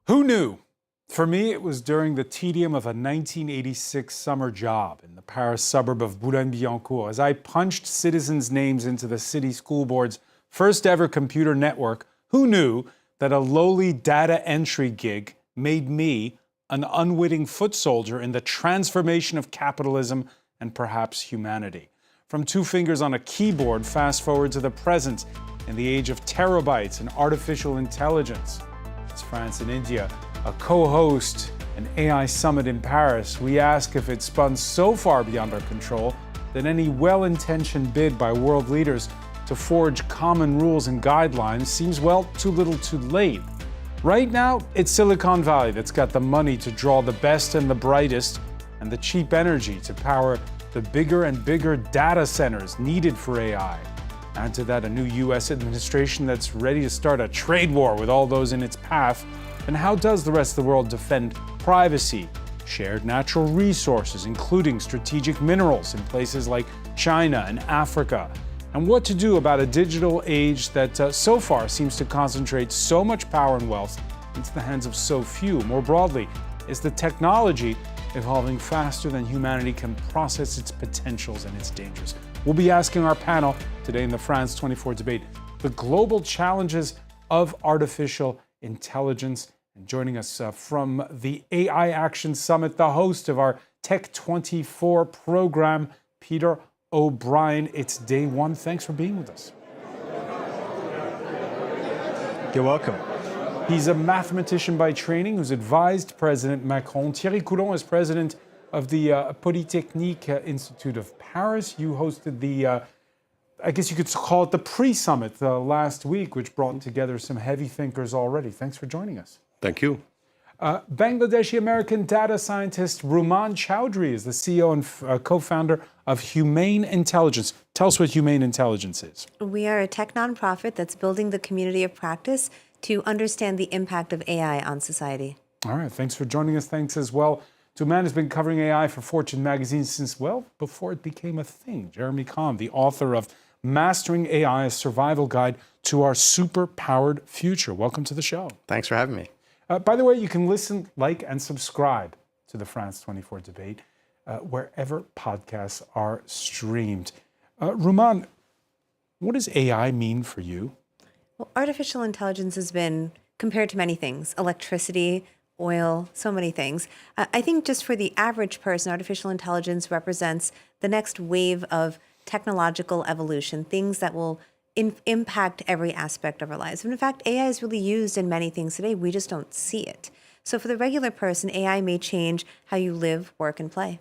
Who knew? For me, it was during the tedium of a 1986 summer job in the Paris suburb of Boulogne-Billancourt as I punched citizens' names into the city school board's first ever computer network. Who knew that a lowly data entry gig made me an unwitting foot soldier in the transformation of capitalism and perhaps humanity? From two fingers on a keyboard, fast forward to the present in the age of terabytes and artificial intelligence. As France and India, a co-host an AI summit in Paris, we ask if it's spun so far beyond our control that any well-intentioned bid by world leaders to forge common rules and guidelines seems, well, too little too late. Right now, it's Silicon Valley that's got the money to draw the best and the brightest and the cheap energy to power the bigger and bigger data centers needed for AI. Add to that a new US administration that's ready to start a trade war with all those in its path. And how does the rest of the world defend privacy, shared natural resources, including strategic minerals in places like China and Africa? And what to do about a digital age that so far seems to concentrate so much power and wealth into the hands of so few? More broadly, is the technology evolving faster than humanity can process its potentials and its dangers? We'll be asking our panel today in the France 24 debate the global challenges of artificial intelligence. And joining us from the AI Action Summit, the host of our Tech 24 program, Peter O'Brien. It's day one. Thanks for being with us. You're welcome. He's a mathematician by training who's advised President Macron. Thierry Coulon is president of the Polytechnique Institute of Paris. You hosted the, I guess you could call it the pre-summit last week, which brought together some heavy thinkers already. Thanks for joining us. Thank you. Bangladeshi-American data scientist Ruman Chowdhury is the CEO and co-founder of Humane Intelligence. Tell us what Humane Intelligence is. We are a tech nonprofit that's building the community of practice to understand the impact of AI on society. All right, thanks for joining us. Thanks as well to a man who's been covering AI for Fortune magazine since, well, before it became a thing. Jeremy Kahn, the author of Mastering AI, a Survival Guide to Our Super-Powered Future. Welcome to the show. Thanks for having me. By the way, you can listen, like, and subscribe to the France 24 debate wherever podcasts are streamed. Ruman, what does AI mean for you? Well, artificial intelligence has been compared to many things, electricity, oil, so many things. I think just for the average person, artificial intelligence represents the next wave of technological evolution, things that will impact every aspect of our lives. And in fact, AI is really used in many things today. We just don't see it. So for the regular person, AI may change how you live, work, and play.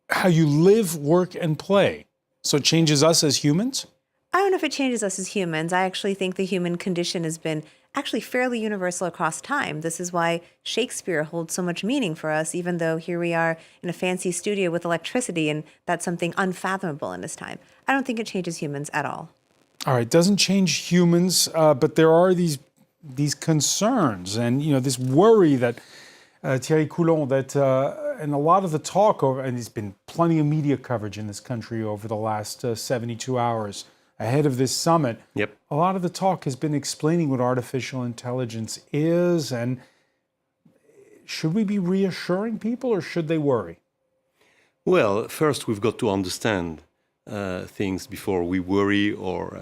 How you live, work, and play. So it changes us as humans? I don't know if it changes us as humans. I actually think the human condition has been actually fairly universal across time. This is why Shakespeare holds so much meaning for us, even though here we are in a fancy studio with electricity, and that's something unfathomable in this time. I don't think it changes humans at all. All right, doesn't change humans, but there are these concerns and this worry that Thierry Coulon, that and a lot of the talk over, and there's been plenty of media coverage in this country over the last 72 hours ahead of this summit. Yep. A lot of the talk has been explaining what artificial intelligence is, and should we be reassuring people or should they worry? Well, first we've got to understand things before we worry or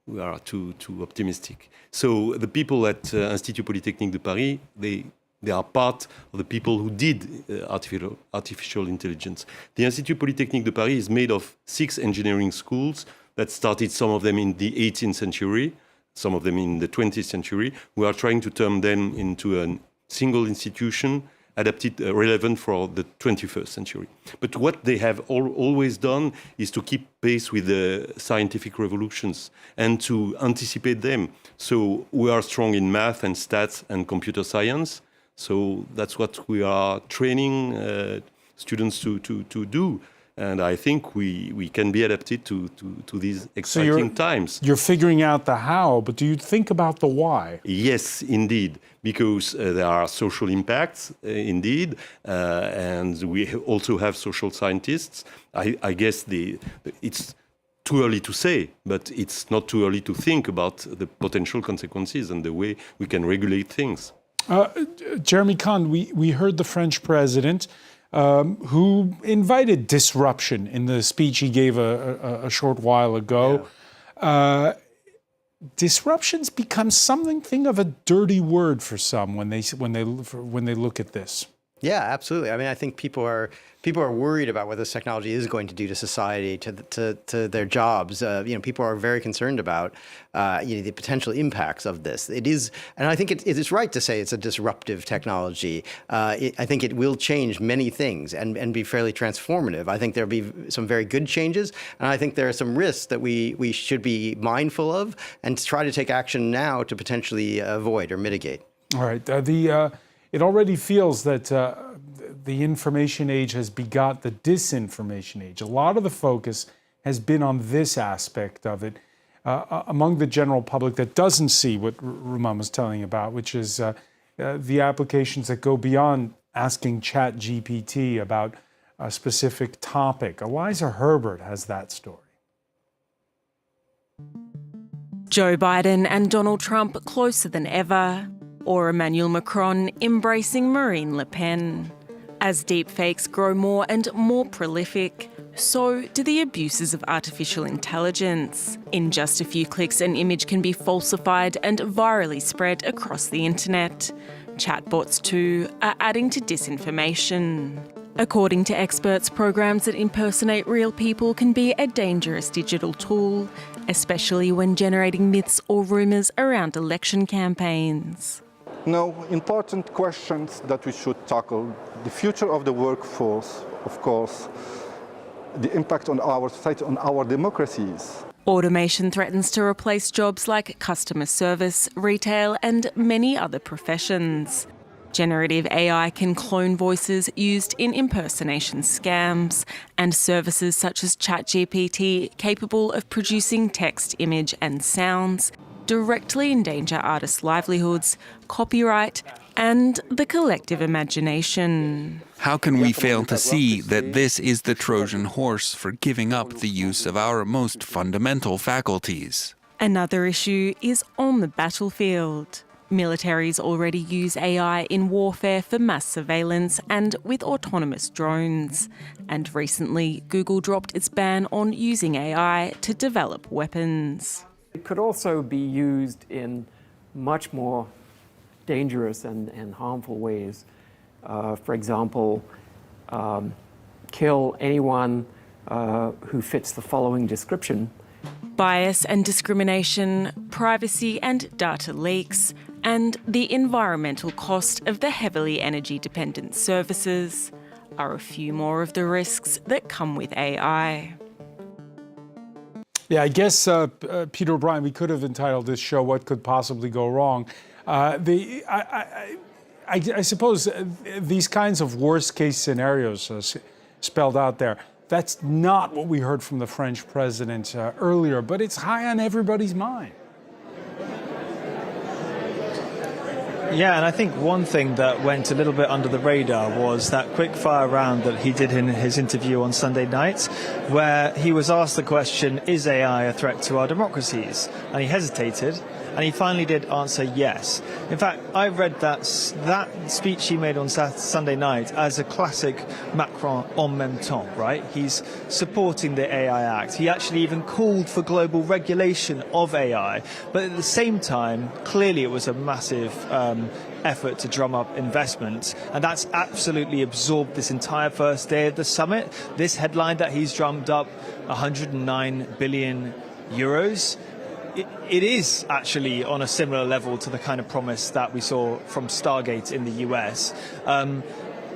we are too optimistic. So the people at Institut Polytechnique de Paris, they are part of the people who did artificial intelligence. The Institut Polytechnique de Paris is made of 6 engineering schools that started, some of them in the 18th century, some of them in the 20th century. We are trying to turn them into a single institution adapted, relevant for the 21st century. But what they have always done is to keep pace with the scientific revolutions and to anticipate them. So we are strong in math and stats and computer science. So that's what we are training students to do. And I think we can be adapted to these exciting times. You're figuring out the how, but do you think about the why? Yes, indeed, because there are social impacts, indeed, and we also have social scientists. I guess it's too early to say, but it's not too early to think about the potential consequences and the way we can regulate things. Jeremy Kahn, we heard the French president who invited disruption in the speech he gave a short while ago. Yeah. Disruption's become something of a dirty word for some when they look at this. Yeah, absolutely. I mean, I think people are worried about what this technology is going to do to society, to their jobs. People are very concerned about the potential impacts of this. It is, and I think it is right to say it's a disruptive technology. I think it will change many things and be fairly transformative. I think there'll be some very good changes, and I think there are some risks that we should be mindful of and try to take action now to potentially avoid or mitigate. All right. It already feels that the information age has begot the disinformation age. A lot of the focus has been on this aspect of it among the general public that doesn't see what Ruman was telling about, which is the applications that go beyond asking ChatGPT about a specific topic. Eliza Herbert has that story. Joe Biden and Donald Trump closer than ever, or Emmanuel Macron embracing Marine Le Pen. As deepfakes grow more and more prolific, so do the abuses of artificial intelligence. In just a few clicks, an image can be falsified and virally spread across the internet. Chatbots, too, are adding to disinformation. According to experts, programs that impersonate real people can be a dangerous digital tool, especially when generating myths or rumours around election campaigns. No, important questions that we should tackle. The future of the workforce, of course, the impact on our society, on our democracies. Automation threatens to replace jobs like customer service, retail, and many other professions. Generative AI can clone voices used in impersonation scams, and services such as ChatGPT, capable of producing text, image, and sounds, directly endanger artists' livelihoods, copyright, and the collective imagination. How can we fail to see that this is the Trojan horse for giving up the use of our most fundamental faculties? Another issue is on the battlefield. Militaries already use AI in warfare for mass surveillance and with autonomous drones. And recently, Google dropped its ban on using AI to develop weapons. It could also be used in much more dangerous and harmful ways. For example, kill anyone who fits the following description. Bias and discrimination, privacy and data leaks, and the environmental cost of the heavily energy-dependent services are a few more of the risks that come with AI. Yeah, I guess, Peter O'Brien, we could have entitled this show, What Could Possibly Go Wrong? I suppose these kinds of worst-case scenarios spelled out there, that's not what we heard from the French president earlier, but it's high on everybody's mind. Yeah, and I think one thing that went a little bit under the radar was that quick fire round that he did in his interview on Sunday night, where he was asked the question, is AI a threat to our democracies? And he hesitated, and he finally did answer yes. In fact, I read that speech he made on Sunday night as a classic Macron en même temps, right? He's supporting the AI Act. He actually even called for global regulation of AI. But at the same time, clearly it was a massive effort to drum up investment, and that's absolutely absorbed this entire first day of the summit. This headline that he's drummed up, 109 billion euros, it is actually on a similar level to the kind of promise that we saw from Stargate in the US.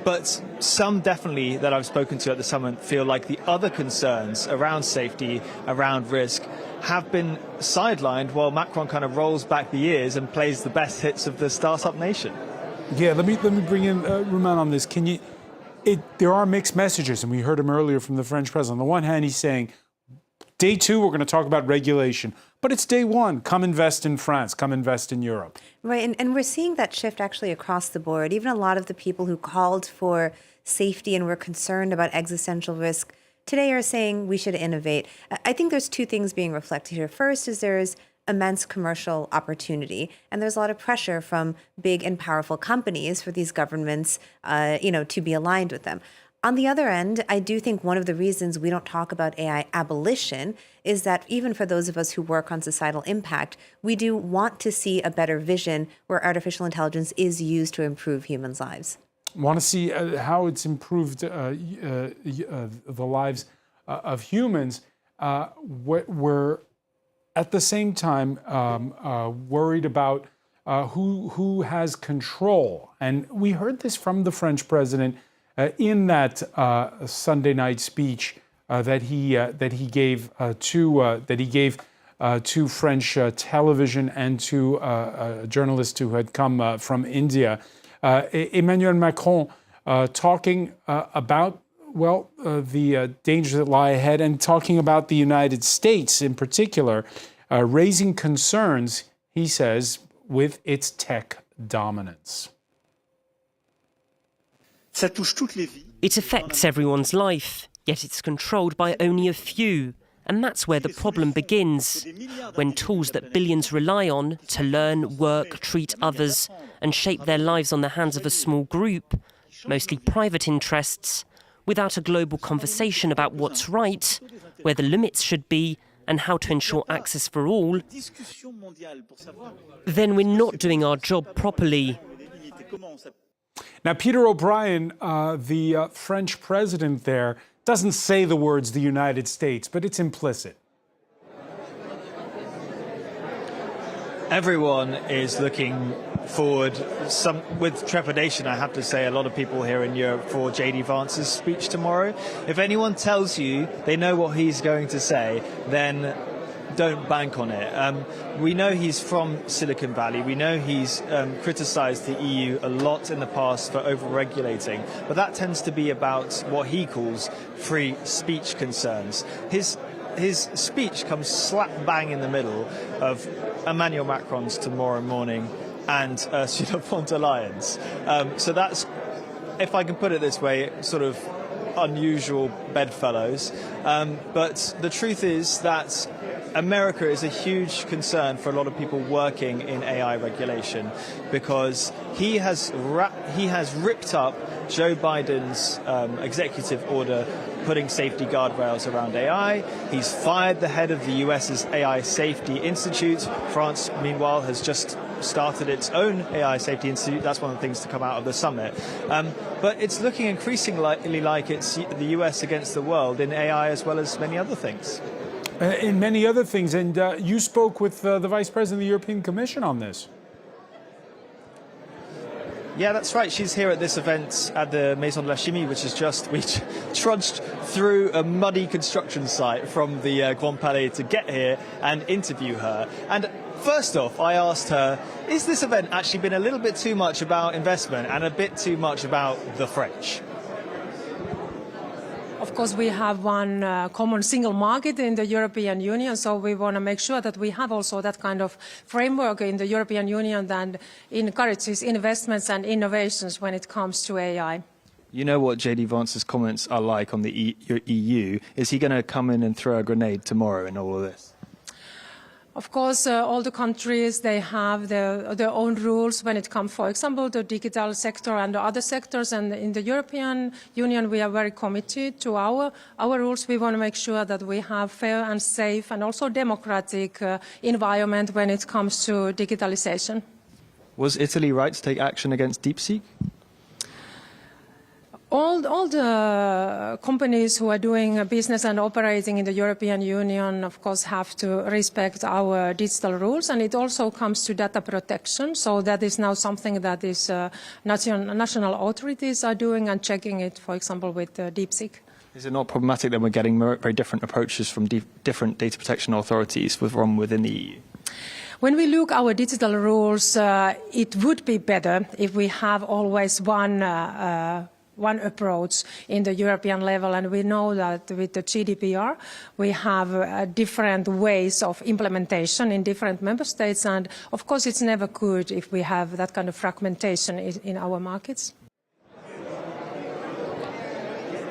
But some definitely that I've spoken to at the summit feel like the other concerns around safety, around risk, have been sidelined while Macron kind of rolls back the years and plays the best hits of the startup nation. Yeah, let me bring in Ruman on this. there are mixed messages, and we heard him earlier from the French president. On the one hand, he's saying, day two, we're going to talk about regulation. But it's day one. Come invest in France. Come invest in Europe. Right. And we're seeing that shift actually across the board. Even a lot of the people who called for safety and were concerned about existential risk today are saying we should innovate. I think there's two things being reflected here. First is there's immense commercial opportunity, and there's a lot of pressure from big and powerful companies for these governments, to be aligned with them. On the other end, I do think one of the reasons we don't talk about AI abolition is that even for those of us who work on societal impact, we do want to see a better vision where artificial intelligence is used to improve humans' lives. Want to see how it's improved the lives of humans. We're at the same time worried about who has control. And we heard this from the French president in that Sunday night speech that he gave to French television and to journalists who had come from India. Emmanuel Macron talking about the dangers that lie ahead, and talking about the United States in particular, raising concerns, he says, with its tech dominance. It affects everyone's life, yet it's controlled by only a few. And that's where the problem begins, when tools that billions rely on to learn, work, treat others, and shape their lives on the hands of a small group, mostly private interests, without a global conversation about what's right, where the limits should be, and how to ensure access for all, then we're not doing our job properly. Now, Peter O'Brien, the French president there, doesn't say the words the United States, but it's implicit. Everyone is looking forward, with trepidation, I have to say, a lot of people here in Europe, for J.D. Vance's speech tomorrow. If anyone tells you they know what he's going to say, then don't bank on it. We know he's from Silicon Valley. We know he's criticized the EU a lot in the past for over-regulating, but that tends to be about what he calls free speech concerns. His speech comes slap bang in the middle of Emmanuel Macron's tomorrow morning and Ursula von der Leyen's. So that's, if I can put it this way, sort of unusual bedfellows. But the truth is that America is a huge concern for a lot of people working in AI regulation, because he has ripped up Joe Biden's executive order putting safety guardrails around AI. He's fired the head of the US's AI Safety Institute. France, meanwhile, has just started its own AI Safety Institute. That's one of the things to come out of the summit. But it's looking increasingly like it's the US against the world in AI as well as many other things. In many other things. And you spoke with the Vice President of the European Commission on this. Yeah, that's right. She's here at this event at the Maison de la Chimie, which is we trudged through a muddy construction site from the Grand Palais to get here and interview her. And first off, I asked her, is this event actually been a little bit too much about investment and a bit too much about the French? Of course, we have one common single market in the European Union, so we want to make sure that we have also that kind of framework in the European Union that encourages investments and innovations when it comes to AI. You know what J.D. Vance's comments are like on the EU. Is he going to come in and throw a grenade tomorrow in all of this? Of course, all the countries, they have their own rules when it comes, for example, the digital sector and the other sectors. And in the European Union, we are very committed to our rules. We want to make sure that we have fair and safe and also democratic environment when it comes to digitalization. Was Italy right to take action against DeepSeek? All the companies who are doing business and operating in the European Union, of course, have to respect our digital rules, and it also comes to data protection. So that is now something that is national authorities are doing and checking it, for example, with DeepSeek. Is it not problematic that we're getting very different approaches from different data protection authorities from within the EU? When we look at our digital rules, it would be better if we have always one one approach in the European level, and we know that with the GDPR, we have different ways of implementation in different member states, and of course it's never good if we have that kind of fragmentation in our markets.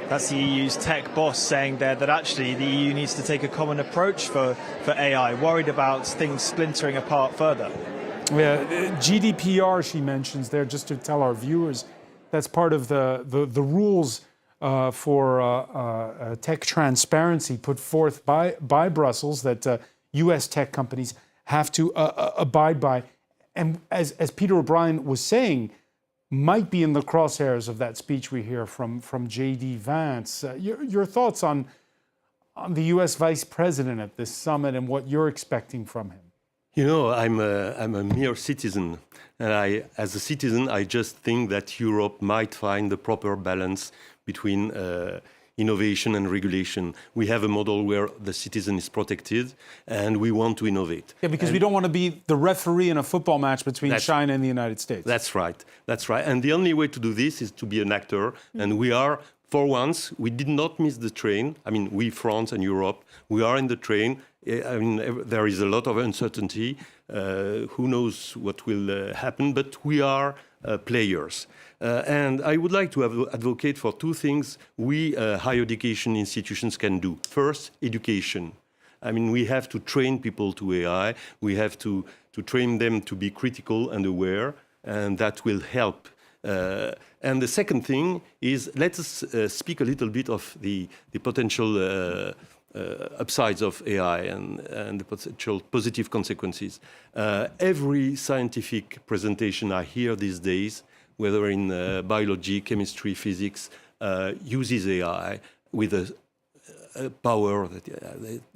That's the EU's tech boss saying there that actually the EU needs to take a common approach for AI, worried about things splintering apart further. Yeah, GDPR, she mentions there, just to tell our viewers, that's part of the rules for tech transparency put forth by Brussels that US tech companies have to abide by. And as Peter O'Brien was saying, might be in the crosshairs of that speech we hear from J.D. Vance. Your thoughts on the U.S. Vice President at this summit and what you're expecting from him? You know, I'm a mere citizen, and as a citizen, I just think that Europe might find the proper balance between innovation and regulation. We have a model where the citizen is protected, and we want to innovate. Yeah, because we don't want to be the referee in a football match between China and the United States. That's right. That's right. And the only way to do this is to be an actor, and we are. For once, we did not miss the train. I mean, we, France and Europe, we are in the train. I mean, there is a lot of uncertainty. Who knows what will happen, but we are players. And I would like to advocate for two things we higher education institutions can do. First, education. I mean, we have to train people to AI. We have to train them to be critical and aware, and that will help. And the second thing is, let us speak a little bit of the potential upsides of AI and the potential positive consequences. Every scientific presentation I hear these days, whether in biology, chemistry, physics, uses AI with a power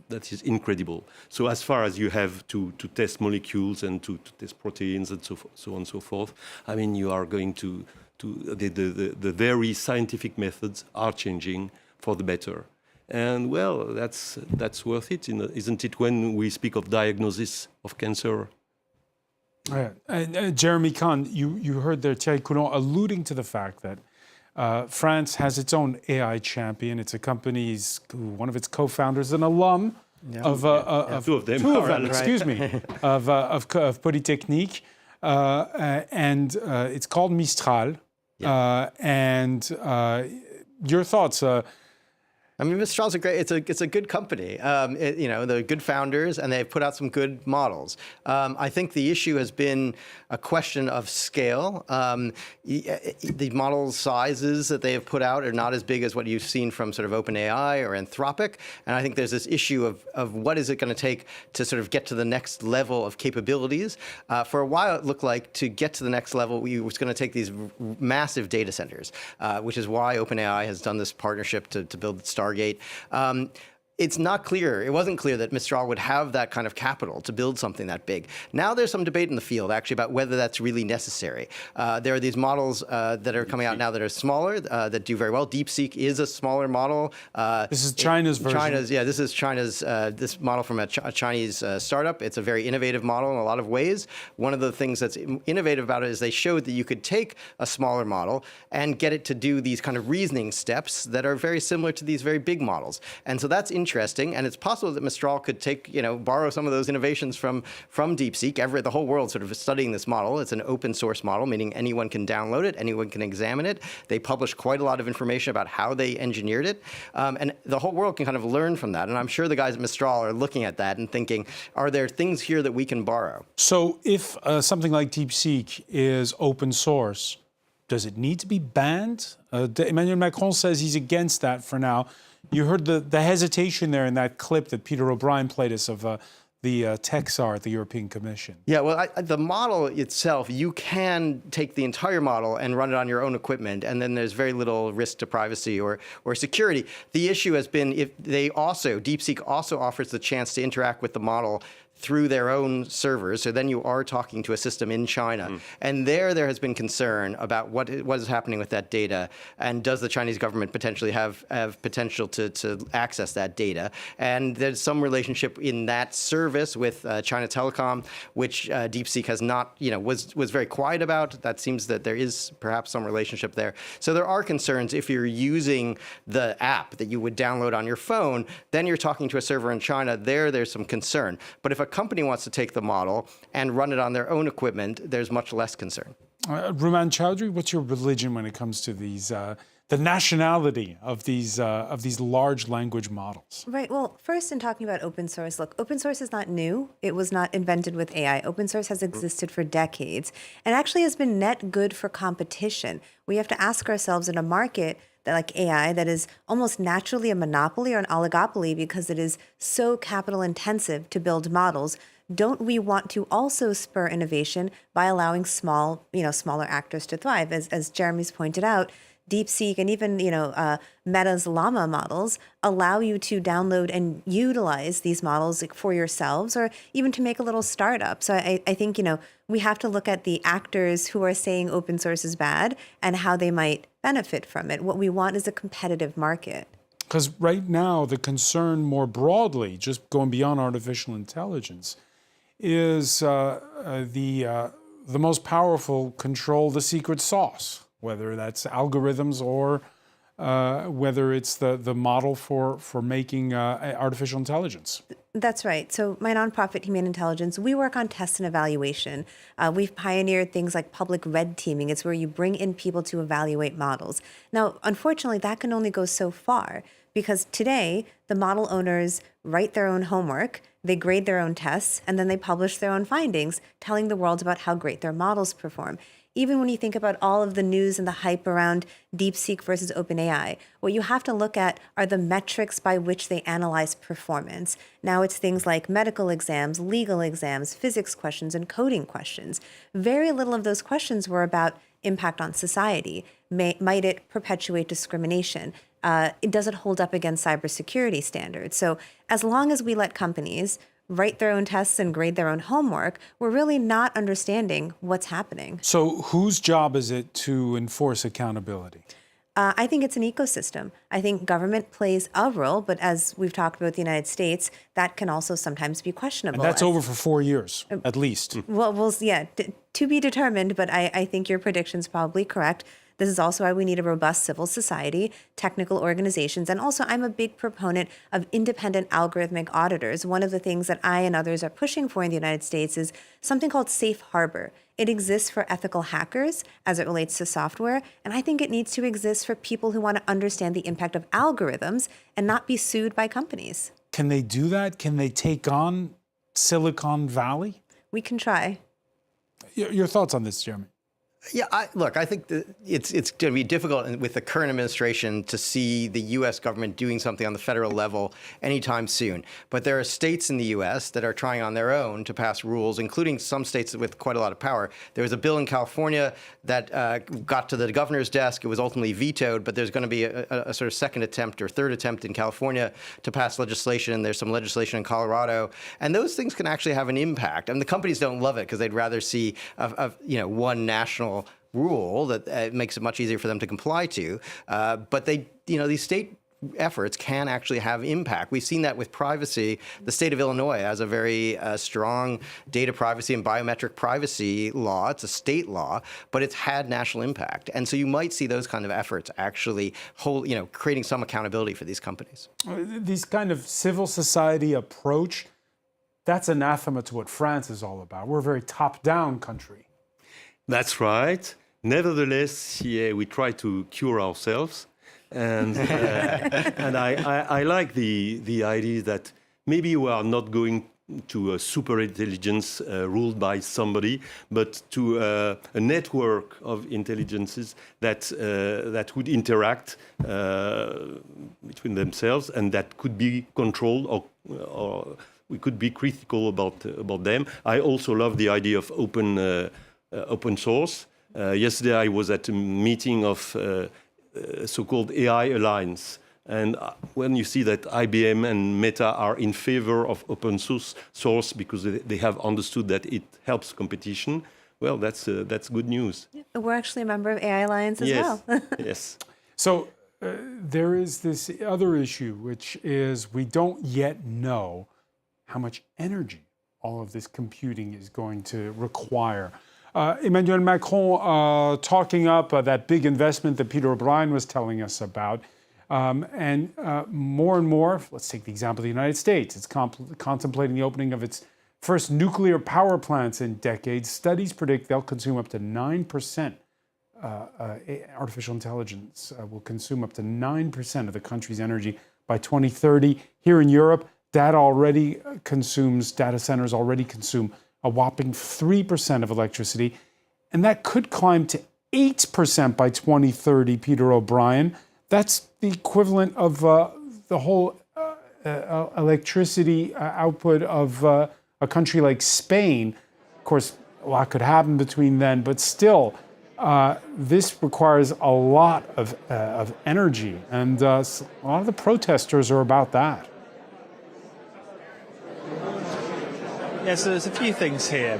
that is incredible. So as far as you have to test molecules and to test proteins and so on and so forth, I mean, you are going to the very scientific methods are changing for the better. And well, that's worth it, isn't it, when we speak of diagnosis of cancer? Jeremy Kahn, you heard there Thierry Coulon alluding to the fact that France has its own AI champion. It's a company's, one of its co-founders, an alum of two of them, excuse me, of Polytechnique, and it's called Mistral. And your thoughts? I mean, Mistral's it's a good company. They're good founders, and they've put out some good models. I think the issue has been a question of scale. The model sizes that they have put out are not as big as what you've seen from sort of OpenAI or Anthropic. And I think there's this issue of what is it going to take to sort of get to the next level of capabilities. For a while, it looked like to get to the next level, it was going to take these massive data centers, which is why OpenAI has done this partnership to build Stargate. It's not clear. It wasn't clear that Mistral would have that kind of capital to build something that big. Now there's some debate in the field, actually, about whether that's really necessary. There are these models that are coming out now that are smaller, that do very well. DeepSeek is a smaller model. This is China's version. This is China's, this model from a Chinese startup. It's a very innovative model in a lot of ways. One of the things that's innovative about it is they showed that you could take a smaller model and get it to do these kind of reasoning steps that are very similar to these very big models. And so that's interesting, and it's possible that Mistral could borrow some of those innovations from DeepSeek. The whole world sort of is studying this model. It's an open source model, meaning anyone can download it, anyone can examine it. They publish quite a lot of information about how they engineered it, and the whole world can kind of learn from that. And I'm sure the guys at Mistral are looking at that and thinking, are there things here that we can borrow? So if something like DeepSeek is open source, does it need to be banned? Emmanuel Macron says he's against that for now. You heard the hesitation there in that clip that Peter O'Brien played us of the tech czar at the European Commission. Yeah, well, the model itself, you can take the entire model and run it on your own equipment, and then there's very little risk to privacy or security. The issue has been DeepSeek also offers the chance to interact with the model through their own servers. So then you are talking to a system in China. And there has been concern about what is happening with that data, and does the Chinese government potentially have potential to access that data. And there's some relationship in that service with China Telecom, which DeepSeek has not, was very quiet about. That seems that there is perhaps some relationship there. So there are concerns if you're using the app that you would download on your phone, then you're talking to a server in China. There's some concern. But if a company wants to take the model and run it on their own equipment, there's much less concern. Ruman Chowdhury, what's your religion when it comes to these, the nationality of these large language models? Right. Well, first, in talking about open source, look, open source is not new. It was not invented with AI. Open source has existed for decades and actually has been net good for competition. We have to ask ourselves, in a market that, like AI, that is almost naturally a monopoly or an oligopoly because it is so capital intensive to build models, don't we want to also spur innovation by allowing smaller actors to thrive? As Jeremy's pointed out, DeepSeek and even Meta's Llama models allow you to download and utilize these models for yourselves, or even to make a little startup. So I think we have to look at the actors who are saying open source is bad and how they might benefit from it. What we want is a competitive market. Because right now the concern more broadly, just going beyond artificial intelligence, is the most powerful control the secret sauce, whether that's algorithms or whether it's the model for making artificial intelligence. That's right. So my nonprofit, Humane Intelligence, we work on test and evaluation. We've pioneered things like public red teaming. It's where you bring in people to evaluate models. Now, unfortunately, that can only go so far, because today the model owners write their own homework, they grade their own tests, and then they publish their own findings, telling the world about how great their models perform. Even when you think about all of the news and the hype around DeepSeek versus OpenAI, what you have to look at are the metrics by which they analyze performance. Now it's things like medical exams, legal exams, physics questions, and coding questions. Very little of those questions were about impact on society. Might it perpetuate discrimination? Does it hold up against cybersecurity standards? So as long as we let companies write their own tests and grade their own homework, we're really not understanding what's happening. So whose job is it to enforce accountability? I think it's an ecosystem. I think government plays a role, but as we've talked about the United States, that can also sometimes be questionable. And that's over for 4 years, at least. Well, yeah, to be determined, but I think your prediction's probably correct. This is also why we need a robust civil society, technical organizations, and also I'm a big proponent of independent algorithmic auditors. One of the things that I and others are pushing for in the United States is something called safe harbor. It exists for ethical hackers as it relates to software, and I think it needs to exist for people who want to understand the impact of algorithms and not be sued by companies. Can they do that? Can they take on Silicon Valley? We can try. Your thoughts on this, Jeremy? Yeah, I think that it's going to be difficult with the current administration to see the U.S. government doing something on the federal level anytime soon. But there are states in the U.S. that are trying on their own to pass rules, including some states with quite a lot of power. There was a bill in California that got to the governor's desk. It was ultimately vetoed, but there's going to be a sort of second attempt or third attempt in California to pass legislation. There's some legislation in Colorado. And those things can actually have an impact. And the companies don't love it because they'd rather see one national rule that makes it much easier for them to comply to. But these state efforts can actually have impact. We've seen that with privacy. The state of Illinois has a very strong data privacy and biometric privacy law. It's a state law, but it's had national impact. And so you might see those kind of efforts actually creating some accountability for these companies. These kind of civil society approach, that's anathema to what France is all about. We're a very top-down country. That's right. Nevertheless, we try to cure ourselves. And, and I like the idea that maybe we are not going to a super intelligence ruled by somebody, but to a network of intelligences that would interact between themselves and that could be controlled or we could be critical about them. I also love the idea of open source. Yesterday I was at a meeting of so-called AI Alliance, And when you see that IBM and Meta are in favor of open source because they have understood that it helps competition, well, that's good news. We're actually a member of AI Alliance as well. Yes. So there is this other issue, which is we don't yet know how much energy all of this computing is going to require. Emmanuel Macron talking up that big investment that Peter O'Brien was telling us about. And more, let's take the example of the United States. It's contemplating the opening of its first nuclear power plants in decades. Studies predict they'll consume up to 9%. Artificial intelligence will consume up to 9% of the country's energy by 2030. Here in Europe, data centers already consume a whopping 3% of electricity. And that could climb to 8% by 2030, Peter O'Brien. That's the equivalent of the whole electricity output of a country like Spain. Of course, a lot could happen between then, but still, this requires a lot of energy, and a lot of the protesters are about that. Yeah, so there's a few things here.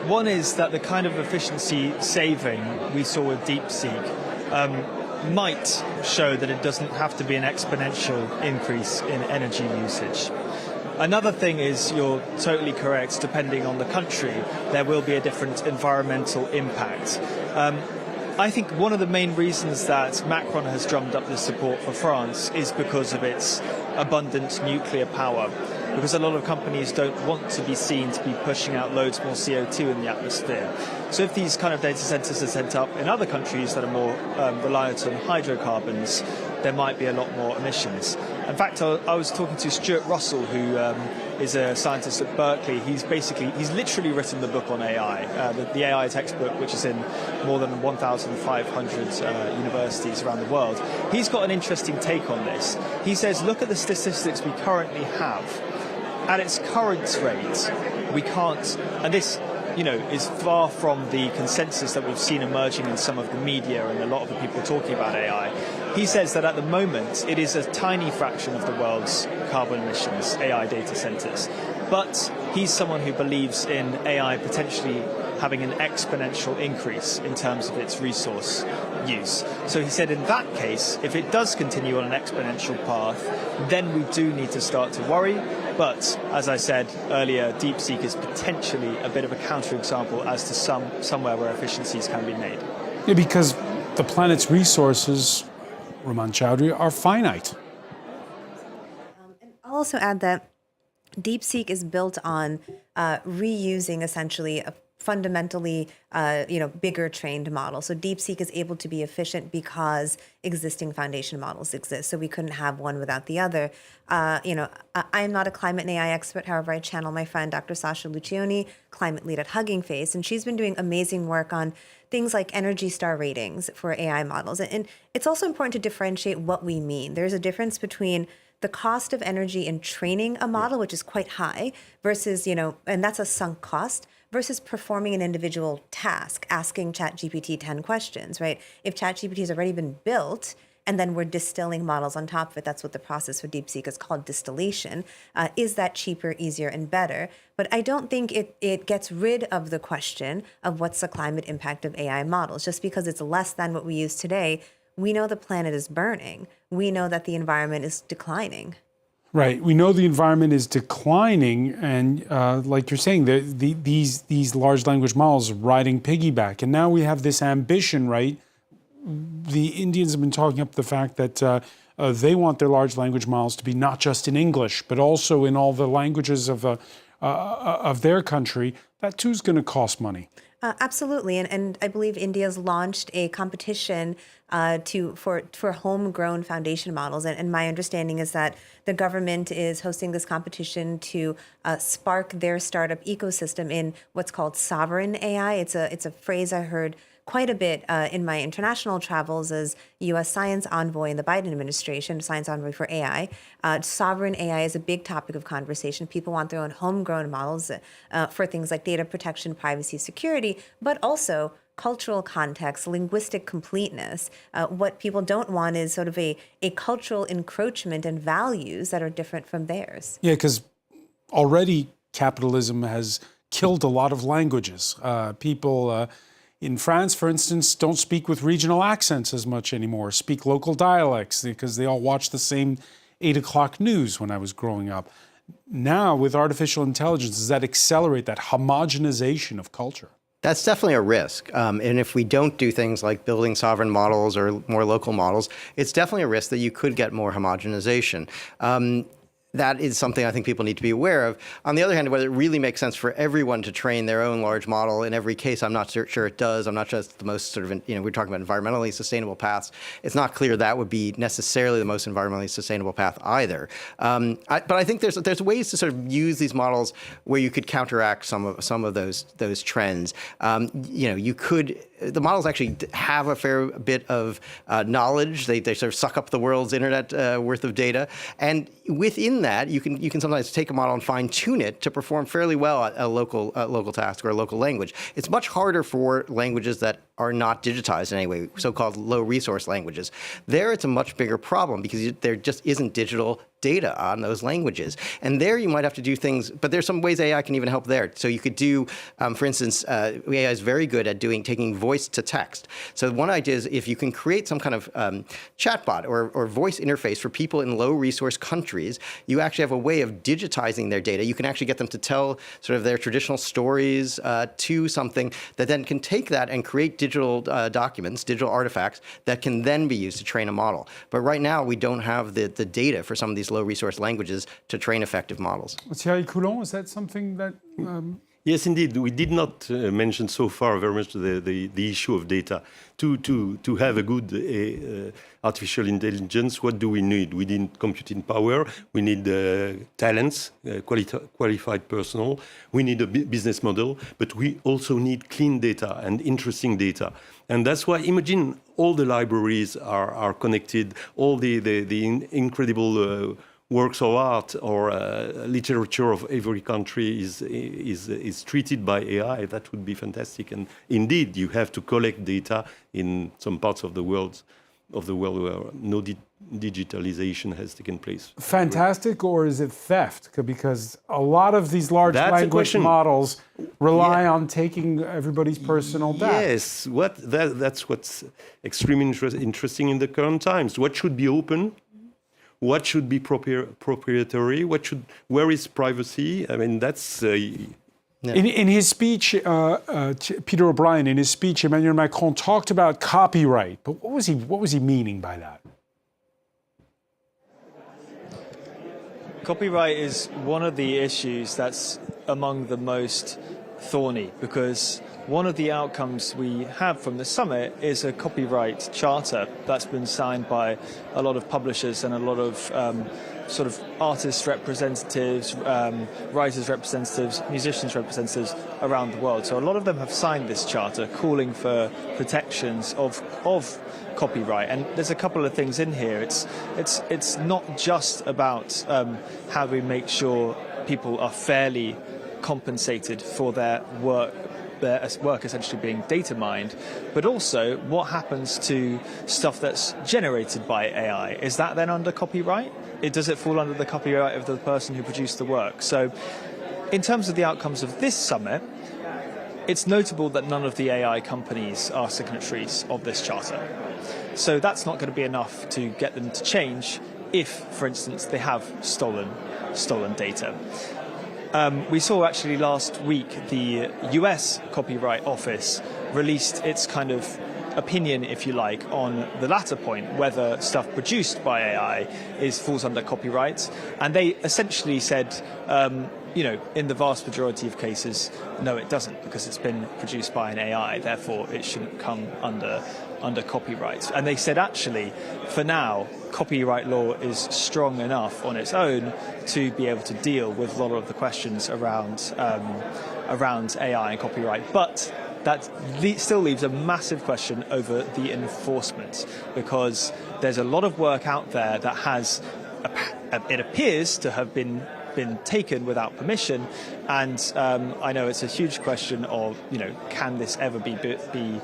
One is that the kind of efficiency saving we saw with DeepSeek might show that it doesn't have to be an exponential increase in energy usage. Another thing is, you're totally correct, depending on the country, there will be a different environmental impact. I think one of the main reasons that Macron has drummed up this support for France is because of its abundant nuclear power. Because a lot of companies don't want to be seen to be pushing out loads more CO2 in the atmosphere. So if these kind of data centers are set up in other countries that are more reliant on hydrocarbons, there might be a lot more emissions. In fact, I was talking to Stuart Russell, who is a scientist at Berkeley. He's literally written the book on AI, the AI textbook, which is in more than 1,500 universities around the world. He's got an interesting take on this. He says, look at the statistics we currently have. At its current rate, we can't, and this, is far from the consensus that we've seen emerging in some of the media and a lot of the people talking about AI. He says that at the moment, it is a tiny fraction of the world's carbon emissions, AI data centers. But he's someone who believes in AI potentially having an exponential increase in terms of its resource use. So he said in that case, if it does continue on an exponential path, then we do need to start to worry. But as I said earlier, DeepSeek is potentially a bit of a counterexample as to somewhere where efficiencies can be made. Yeah, because the planet's resources, Raman Chowdhury, are finite. And I'll also add that DeepSeek is built on reusing essentially a fundamentally, bigger trained model. So DeepSeek is able to be efficient because existing foundation models exist. So we couldn't have one without the other. I'm not a climate and AI expert. However, I channel my friend, Dr. Sasha Lucioni, climate lead at Hugging Face, and she's been doing amazing work on things like Energy Star ratings for AI models. And it's also important to differentiate what we mean. There's a difference between the cost of energy in training a model, which is quite high, versus, and that's a sunk cost, versus performing an individual task, asking ChatGPT 10 questions, right? If ChatGPT has already been built and then we're distilling models on top of it, that's what the process for DeepSeek is called, distillation. Is that cheaper, easier, and better? But I don't think it gets rid of the question of what's the climate impact of AI models. Just because it's less than what we use today, we know the planet is burning. We know that the environment is declining. Right. We know the environment is declining, and like you're saying, these large language models are riding piggyback. And now we have this ambition, right? The Indians have been talking up the fact that they want their large language models to be not just in English, but also in all the languages of their country. That too is going to cost money. Absolutely, and I believe India's launched a competition for homegrown foundation models, and my understanding is that the government is hosting this competition to spark their startup ecosystem in what's called sovereign AI. It's a phrase I heard quite a bit in my international travels as U.S. science envoy in the Biden administration, science envoy for AI. Sovereign AI is a big topic of conversation. People want their own homegrown models for things like data protection, privacy, security, but also cultural context, linguistic completeness. What people don't want is sort of a cultural encroachment and values that are different from theirs. Yeah, because already capitalism has killed a lot of languages. People in France, for instance, don't speak with regional accents as much anymore, speak local dialects because they all watch the same 8 o'clock news when I was growing up. Now, with artificial intelligence, does that accelerate that homogenization of culture? That's definitely a risk. And if we don't do things like building sovereign models or more local models, it's definitely a risk that you could get more homogenization. That is something I think people need to be aware of. On the other hand, whether it really makes sense for everyone to train their own large model in every case, I'm not sure it does. I'm not sure it's the most sort of, we're talking about environmentally sustainable paths. It's not clear that would be necessarily the most environmentally sustainable path either. But I think there's ways to sort of use these models where you could counteract some of those trends. You could. The models actually have a fair bit of knowledge. They sort of suck up the world's internet worth of data, and within that, you can sometimes take a model and fine tune it to perform fairly well at a local task or a local language. It's much harder for languages that are not digitized in any way, so-called low-resource languages. There, it's a much bigger problem because there just isn't digital data on those languages. And there you might have to do things, but there's some ways AI can even help there. So you could do, for instance, AI is very good at taking voice to text. So one idea is if you can create some kind of chatbot or voice interface for people in low-resource countries, you actually have a way of digitizing their data. You can actually get them to tell sort of their traditional stories to something that then can take that and create digital documents, digital artifacts that can then be used to train a model. But right now, we don't have the data for some of these low-resource languages to train effective models. Thierry Coulon, is that something that... Yes, indeed. We did not mention so far very much the issue of data. To have a good artificial intelligence, what do we need? We need computing power. We need talents, qualified personnel. We need a business model. But we also need clean data and interesting data. And that's why, imagine all the libraries are connected, all the incredible works of art or literature of every country is treated by AI. That would be fantastic. And indeed, you have to collect data in some parts of the world where no digitalization has taken place. Fantastic, or is it theft? Because a lot of these large language models rely on taking everybody's personal data. Yes, that's what's extremely interesting in the current times. What should be open? What should be proprietary? Where is privacy? I mean, that's... In his speech, Peter O'Brien, in his speech, Emmanuel Macron talked about copyright. But what was he meaning by that? Copyright is one of the issues that's among the most thorny, because one of the outcomes we have from the summit is a copyright charter that's been signed by a lot of publishers and a lot of sort of artists representatives, writers representatives, musicians representatives around the world. So a lot of them have signed this charter calling for protections of copyright. And there's a couple of things in here. It's not just about how we make sure people are fairly compensated for their work essentially being data mined, but also what happens to stuff that's generated by AI. Is that then under copyright? Does it fall under the copyright of the person who produced the work? So in terms of the outcomes of this summit, it's notable that none of the AI companies are signatories of this charter. So that's not going to be enough to get them to change if, for instance, they have stolen data. We saw actually last week the US Copyright Office released its kind of opinion, if you like, on the latter point, whether stuff produced by AI falls under copyright. And they essentially said, in the vast majority of cases, no, it doesn't, because it's been produced by an AI, therefore it shouldn't come under copyright. And they said, actually, for now, copyright law is strong enough on its own to be able to deal with a lot of the questions around AI and copyright. But that still leaves a massive question over the enforcement, because there's a lot of work out there that has, it appears to have been been taken without permission. And I know it's a huge question of, can this ever be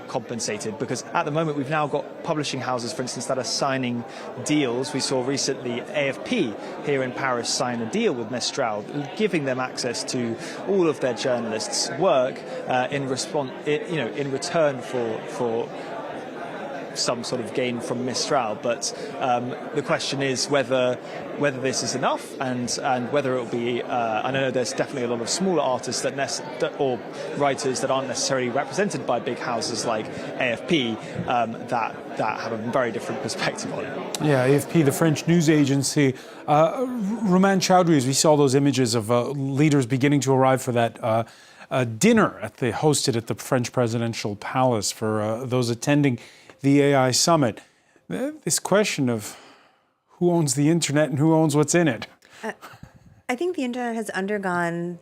compensated? Because at the moment we've now got publishing houses, for instance, that are signing deals. We saw recently AFP here in Paris sign a deal with Mistral, giving them access to all of their journalists' work in return for some sort of gain from Mistral. But the question is whether this is enough and whether it will be. I know there's definitely a lot of smaller artists or writers that aren't necessarily represented by big houses like AFP that have a very different perspective on it. Yeah, AFP, the French news agency. Roman Chowdhury, as we saw those images of leaders beginning to arrive for that dinner hosted at the French presidential palace for those attending the AI summit. This question of who owns the internet and who owns what's in it. I think the internet has undergone,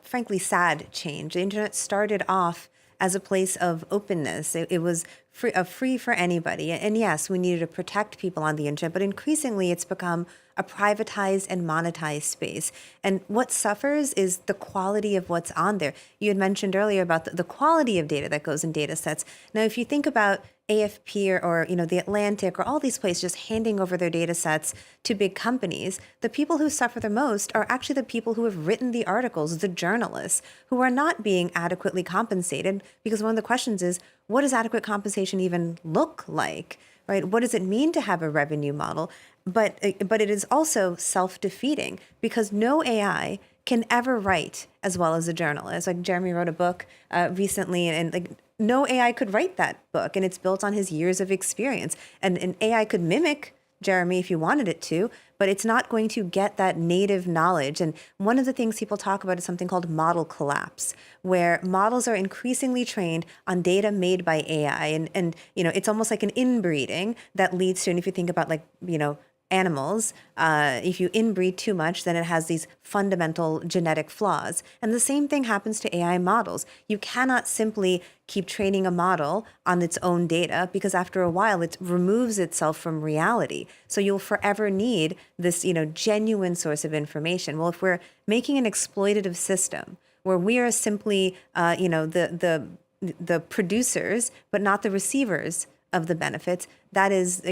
frankly, sad change. The internet started off as a place of openness. It was free for anybody. And yes, we needed to protect people on the internet, but increasingly it's become a privatized and monetized space. And what suffers is the quality of what's on there. You had mentioned earlier about the quality of data that goes in data sets. Now, if you think about AFP or The Atlantic or all these places just handing over their data sets to big companies, the people who suffer the most are actually the people who have written the articles, the journalists, who are not being adequately compensated, because one of the questions is, what does adequate compensation even look like, right? What does it mean to have a revenue model? But it is also self-defeating, because no AI can ever write as well as a journalist. Like Jeremy wrote a book recently, and no AI could write that book, and it's built on his years of experience. And an AI could mimic Jeremy if you wanted it to, but it's not going to get that native knowledge. And one of the things people talk about is something called model collapse, where models are increasingly trained on data made by AI. And it's almost like an inbreeding that leads to, and if you think about animals, if you inbreed too much, then it has these fundamental genetic flaws. And the same thing happens to AI models. You cannot simply keep training a model on its own data, because after a while it removes itself from reality. So you'll forever need this, genuine source of information. Well, if we're making an exploitative system where we are simply, the producers, but not the receivers of the benefits, that is,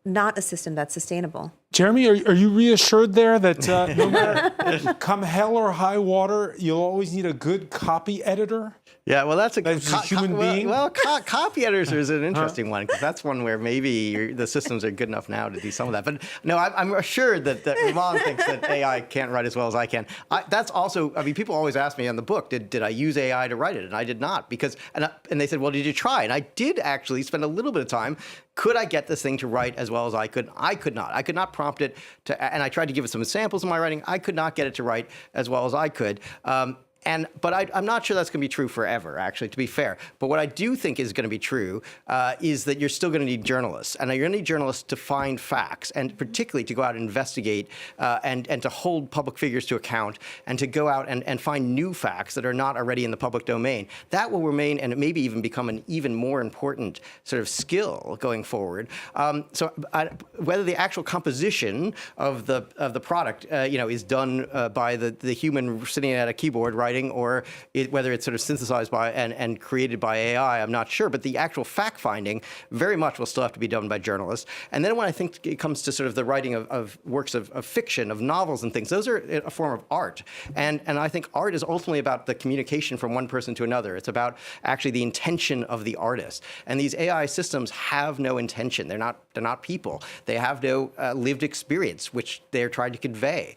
not a system that's sustainable. Jeremy, are you reassured there that no matter come hell or high water, you'll always need a good copy editor? Yeah, well, that's a human being. Well, copy editors is an interesting one, because that's one where maybe the systems are good enough now to do some of that. But no, I'm assured that Roman thinks that AI can't write as well as I can. That's also, people always ask me on the book, did I use AI to write it? And I did not, because, and they said, well, did you try? And I did actually spend a little bit of time. Could I get this thing to write as well as I could? I could not. I could not prompt it to, and I tried to give it some samples of my writing. I could not get it to write as well as I could. But I'm not sure that's going to be true forever, actually, to be fair. But what I do think is going to be true is that you're still going to need journalists. And you're going to need journalists to find facts, and particularly to go out and investigate and to hold public figures to account, and to go out and find new facts that are not already in the public domain. That will remain, and maybe even become an even more important sort of skill going forward. Whether the actual composition of the product, is done by the human sitting at a keyboard writing, or whether it's sort of synthesized by and created by AI, I'm not sure. But the actual fact-finding very much will still have to be done by journalists. And then when I think it comes to sort of the writing of works of fiction, of novels and things, those are a form of art. And I think art is ultimately about the communication from one person to another. It's about actually the intention of the artist. And these AI systems have no intention. They're not people. They have no lived experience, which they're trying to convey.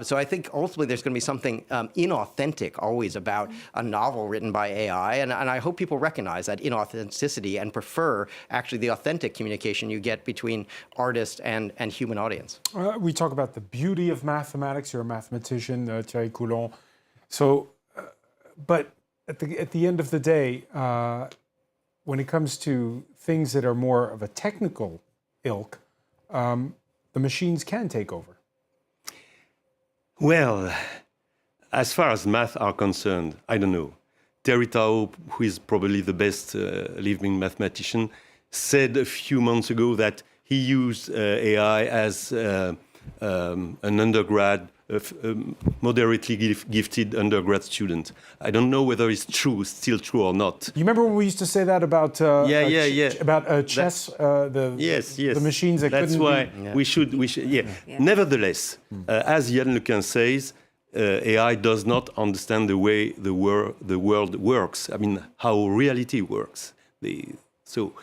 So I think ultimately there's going to be something inauthentic always about a novel written by AI, and I hope people recognize that inauthenticity and prefer actually the authentic communication you get between artist and human audience. We talk about the beauty of mathematics. You're a mathematician, Thierry Coulon. So, but at the end of the day, when it comes to things that are more of a technical ilk, the machines can take over. Well, as far as math are concerned, I don't know. Terry Tao, who is probably the best living mathematician, said a few months ago that he used AI as an undergrad, moderately gifted undergrad student. I don't know whether it's still true or not. You remember when we used to say that about about chess, yes, the machines that that's couldn't why be... we should. Nevertheless, as Yann Lequin says, AI does not understand the way the world works. I mean, how reality works. So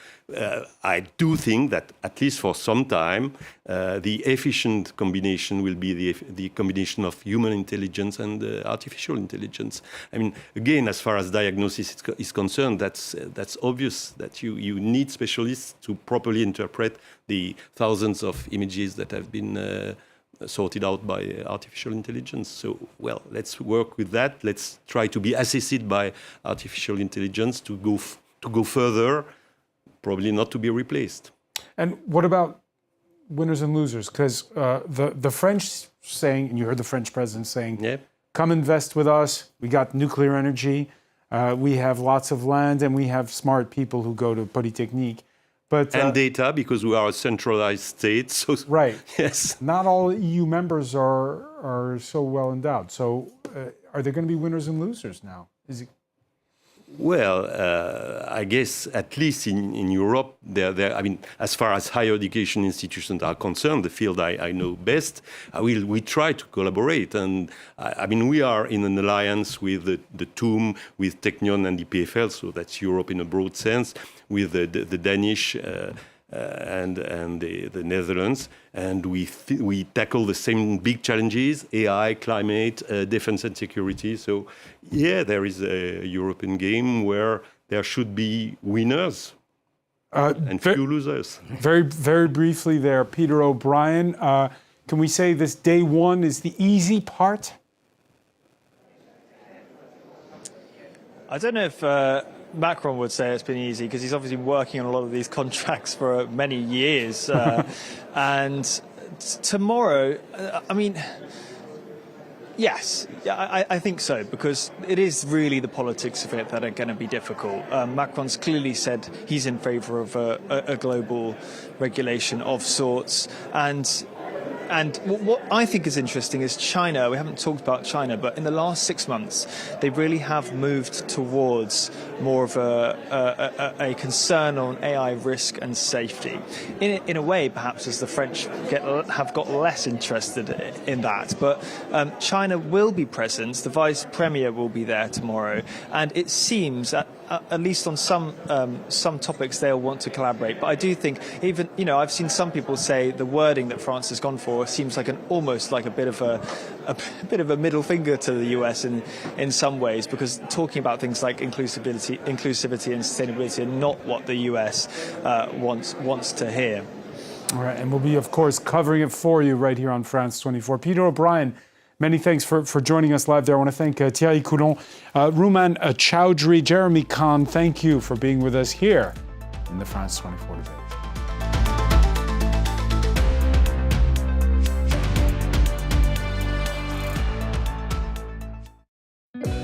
I do think that at least for some time, the efficient combination will be the combination of human intelligence and artificial intelligence. I mean, again, as far as diagnosis is concerned, that's obvious that you need specialists to properly interpret the thousands of images that have been sorted out by artificial intelligence. So, well, let's work with that. Let's try to be assisted by artificial intelligence to go further. Probably not to be replaced. And what about winners and losers? Because the French saying, and you heard the French president saying, come invest with us. We got nuclear energy. We have lots of land, and we have smart people who go to Polytechnique. But and data, because we are a centralized state. So right. Yes. Not all EU members are so well endowed. So are there going to be winners and losers now? Is it? Well, I guess at least in Europe, I mean, as far as higher education institutions are concerned, the field I know best, we try to collaborate. And I mean, we are in an alliance with the TUM, with Technion and the EPFL, so that's Europe in a broad sense, with the Danish and the Netherlands. And we tackle the same big challenges: AI, climate, defense and security. So, yeah, there is a European game where there should be winners and few losers. Very, very briefly there, Peter O'Brien. Can we say this day one is the easy part? I don't know if Macron would say it's been easy, because he's obviously working on a lot of these contracts for many years. And tomorrow, I mean, yes, I think so, because it is really the politics of it that are going to be difficult. Macron's clearly said he's in favour of a global regulation of sorts. And what I think is interesting is China. We haven't talked about China, but in the last 6 months, they really have moved towards more of a concern on AI risk and safety. In a way, perhaps, as the French have got less interested in that. But China will be present. The Vice Premier will be there tomorrow. And it seems, at least on some topics, they'll want to collaborate. But I do think, even, I've seen some people say the wording that France has gone for seems like almost like a bit of a middle finger to the US in some ways, because talking about things like inclusivity and sustainability are not what the US wants to hear. All right, and we'll be, of course, covering it for you right here on France 24. Peter O'Brien, many thanks for joining us live there. I want to thank Thierry Coulon, Ruman Chowdhury, Jeremy Khan. Thank you for being with us here in the France 24 debate.